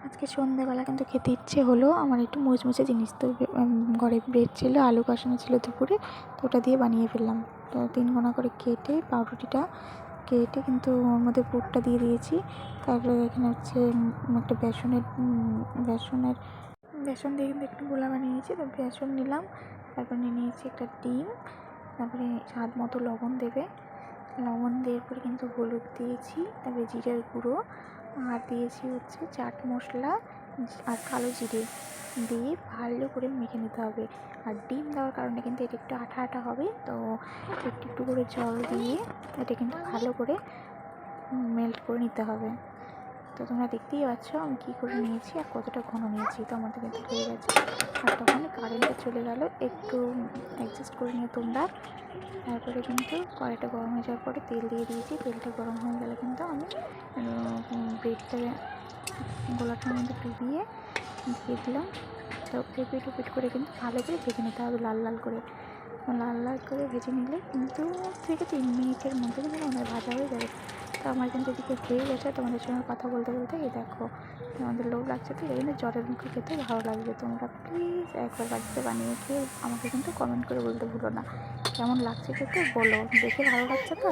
আজকে সন্ধ্যেবেলা কিন্তু খেতে ইচ্ছে হলো আমার একটু মুচমুচে জিনিস, তো ঘরে ব্রেড ছিল, আলু কষানো ছিল দুপুরে, তো ওটা দিয়ে বানিয়ে ফেললাম। তো 3 কোনা করে কেটে পাউরুটিটা কেটে কিন্তু ওর মধ্যে পুরটা দিয়ে দিয়েছি। তারপরে এখানে হচ্ছে একটা বেসন দিয়ে কিন্তু একটু গোলা বানিয়ে নিয়েছি। তো বেসন নিলাম, তারপর নিয়ে নিয়েছি একটা ডিম, তারপরে স্বাদ মতো লবণ দেবে, লবণ দেওয়ার পরে কিন্তু হলুদ দিয়েছি, তারপরে জিরের গুঁড়ো, আর দিয়েছি হচ্ছে চাট মশলা আর কালো জিরে দিয়ে ভালো করে মেখে নিতে হবে। আর ডিম দেওয়ার কারণে কিন্তু এটা একটু আঠা আঠা হবে, তো একটু একটু করে জল দিয়ে এটা কিন্তু ভালো করে মেল্ট করে নিতে হবে। তো তোমরা দেখতেই পাচ্ছ আমি কী করে নিয়েছি আর কতটা ঘন নিয়েছি। তো আমাদের কিন্তু হয়ে গেছে, আর তখন কারেন্টটা চলে গেল, একটু অ্যাডজাস্ট করে নিও তোমরা। তারপরে কিন্তু কড়াইটা গরম হয়ে যাওয়ার পরে তেল দিয়ে দিয়েছি, তেলটা গরম হয়ে গেলে কিন্তু আমি ব্রেডটা গোলাটার মধ্যে ডুবিয়ে দিয়ে দিলাম। তো এপিট ওপিট করে কিন্তু ভালো করে ভেজে নিতে হবে, লাল লাল করে ভেজে নিলে কিন্তু 2 থেকে 3 মিনিটের মধ্যে কিন্তু আমাদের ভাজা হয়ে যাবে। তো আমার কিন্তু এদিকে হয়ে গেছে, তোমাদের সঙ্গে কথা বলতে বলতে এই দেখো আমাদের লোভ লাগছে, তো এই জন্য জ্বরের মুখে খেতে ভালো লাগবে। তোমরা প্লিজ একবার বাড়িতে বানিয়ে খেয়ে আমাকে কিন্তু কমেন্ট করে বলতে ভুলো না কেমন লাগছে খেতে, বলো। দেখে ভালো লাগছে তো।